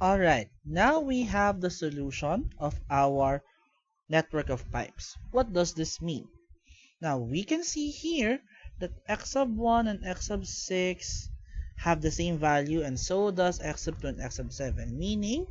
Alright, now we have the solution of our network of pipes. What does this mean? Now we can see here that x sub 1 and x sub 6 have the same value, and so does x sub 2 and x sub 7, meaning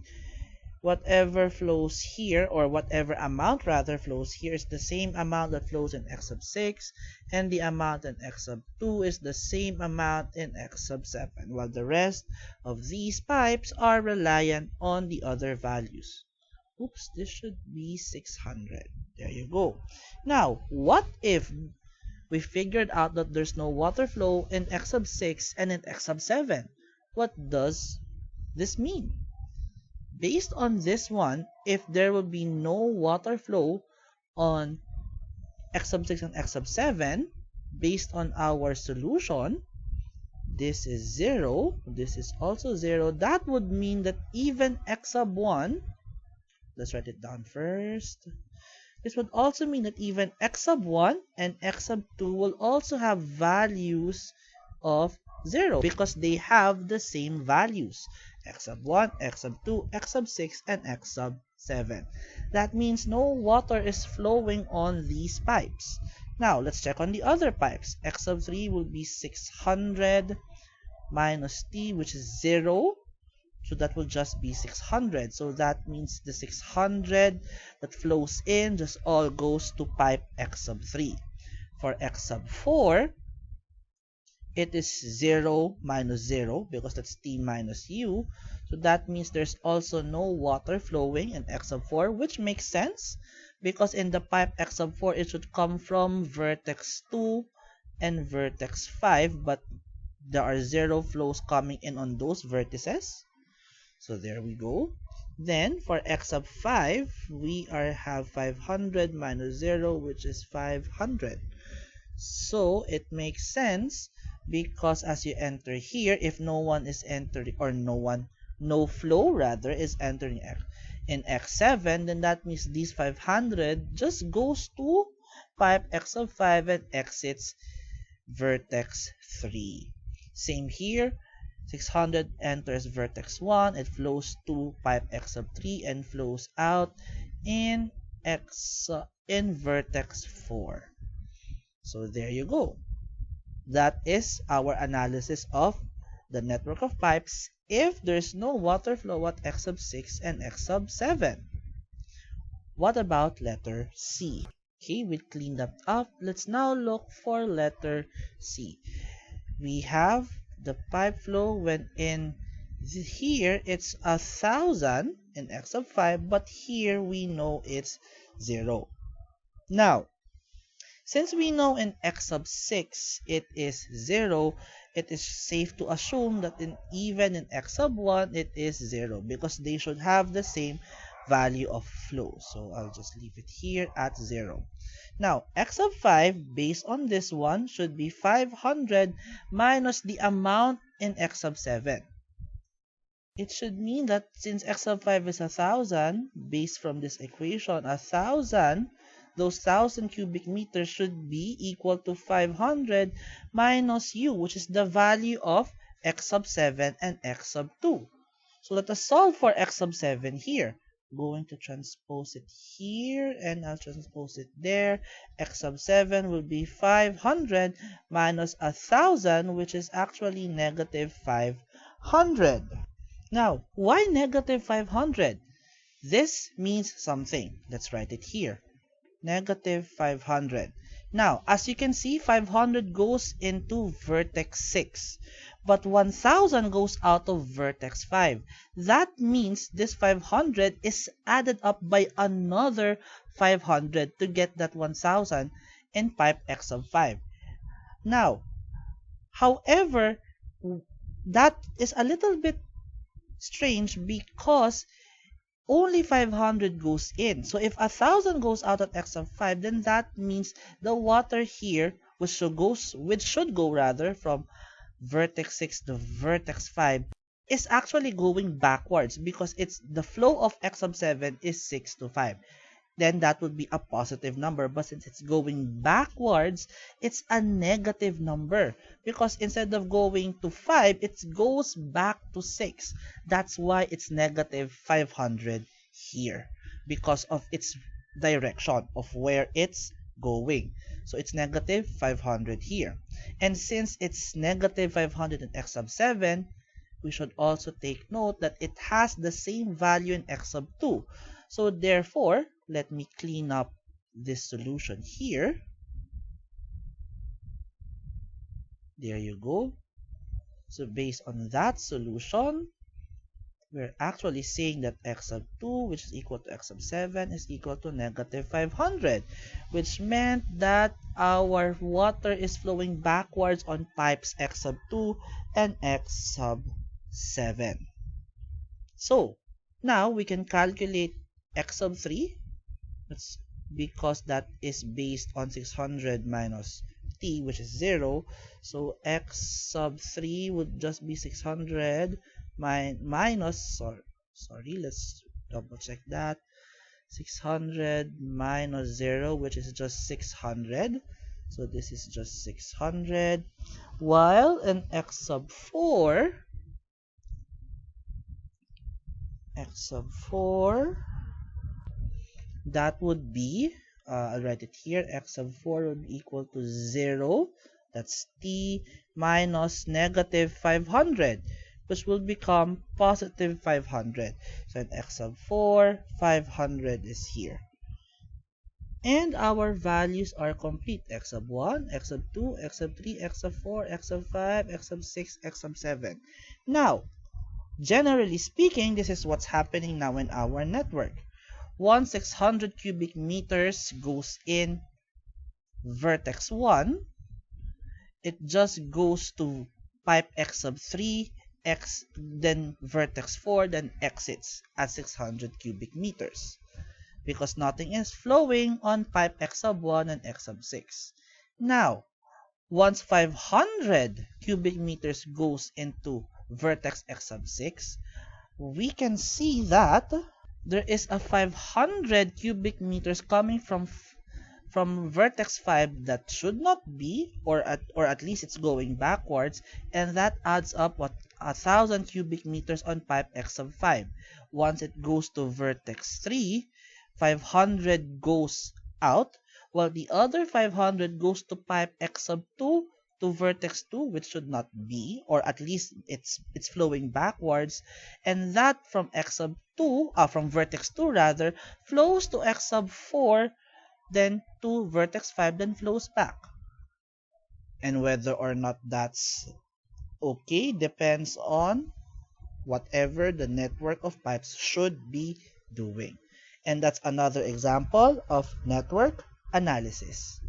whatever flows here, or whatever amount rather flows here, is the same amount that flows in x sub 6, and the amount in x sub 2 is the same amount in x sub 7, while the rest of these pipes are reliant on the other values. Oops, this should be 600. There you go. Now, what if we figured out that there's no water flow in x sub 6 and in x sub 7? What does this mean? Based on this one, if there will be no water flow on x sub 6 and x sub 7, based on our solution, this is 0, this is also 0. That would mean that even x sub 1, let's write it down first. This would also mean that even x sub 1 and x sub 2 will also have values of 0 because they have the same values. X sub 1, x sub 2, x sub 6, and x sub 7. That means no water is flowing on these pipes. Now, let's check on the other pipes. X sub 3 will be 600 minus t, which is 0. So that will just be 600. So that means the 600 that flows in just all goes to pipe x sub 3. For x sub 4, it is 0 minus 0 because that's t minus u. So that means there's also no water flowing in x sub 4, which makes sense because in the pipe x sub 4, it should come from vertex 2 and vertex 5, but there are 0 flows coming in on those vertices. So there we go. Then for x sub 5, we have 500 minus 0, which is 500. So it makes sense because as you enter here, if no one is entering, or no flow rather is entering in x7, then that means these 500 just goes to pipe x sub 5 and exits vertex 3. Same here. 600 enters vertex 1, it flows to pipe x sub 3 and flows out in vertex 4. So there you go. That is our analysis of the network of pipes if there's no water flow at x sub 6 and x sub 7. What about letter C? Okay, we cleaned that up. Let's now look for letter C. We have the pipe flow when in here it's 1000 in x sub 5, but here we know it's 0. Now, since we know in x sub 6 it is 0, it is safe to assume that even in x sub 1 it is 0 because they should have the same value of flow. So I'll just leave it here at 0. Now, x sub 5, based on this one, should be 500 minus the amount in x sub 7. It should mean that since x sub 5 is 1000, based from this equation, 1000, those 1000 cubic meters should be equal to 500 minus u, which is the value of x sub 7 and x sub 2. So let us solve for x sub 7 here. Going to transpose it here, and I'll transpose it there. X sub 7 will be 500 minus 1000, which is actually negative 500. Now, why negative 500? This means something. Let's write it here. Negative 500. Now, as you can see, 500 goes into vertex 6, but 1000 goes out of vertex 5. That means this 500 is added up by another 500 to get that 1000 in pipe x sub 5. Now, however, that is a little bit strange because only 500 goes in. So if 1000 goes out at x sub 5, then that means the water here, which should go from vertex 6 to vertex 5, is actually going backwards because it's the flow of x sub 7 is 6 to 5. then that would be a positive number. But since it's going backwards, it's a negative number. Because instead of going to 5, it goes back to 6. That's why it's negative 500 here. Because of its direction of where it's going. So it's negative 500 here. And since it's negative 500 in x sub 7, we should also take note that it has the same value in x sub 2. So therefore, let me clean up this solution here. There you go. So based on that solution, we're actually saying that x sub 2, which is equal to x sub 7, is equal to negative 500, which meant that our water is flowing backwards on pipes x sub 2 and x sub 7. So, now we can calculate x sub 3. That's because that is based on 600 minus t, which is 0. So, x sub 3 would just be 600 minus, sorry, let's double check that. 600 minus 0, which is just 600. So this is just 600. While in x sub 4, that would be, I'll write it here, x sub 4 would be equal to 0. That's t minus negative 500. Which will become positive 500. So in x sub 4, 500 is here. And our values are complete. X sub 1, x sub 2, x sub 3, x sub 4, x sub 5, x sub 6, x sub 7. Now, generally speaking, this is what's happening now in our network. Once 600 cubic meters goes in vertex 1, it just goes to pipe x sub 3, then vertex 4, then exits at 600 cubic meters because nothing is flowing on pipe x sub 1 and x sub 6. Now, once 500 cubic meters goes into vertex x sub 6, we can see that there is a 500 cubic meters coming from vertex 5 that should not be, or at least it's going backwards, and that adds up 1,000 cubic meters on pipe x sub 5. Once it goes to vertex 3, 500 goes out, while the other 500 goes to pipe x sub 2 to vertex 2, which should not be, or at least it's flowing backwards, and that from from vertex 2 rather, flows to x sub 4, then to vertex 5, then flows back. And whether or not that's okay depends on whatever the network of pipes should be doing. And that's another example of network analysis.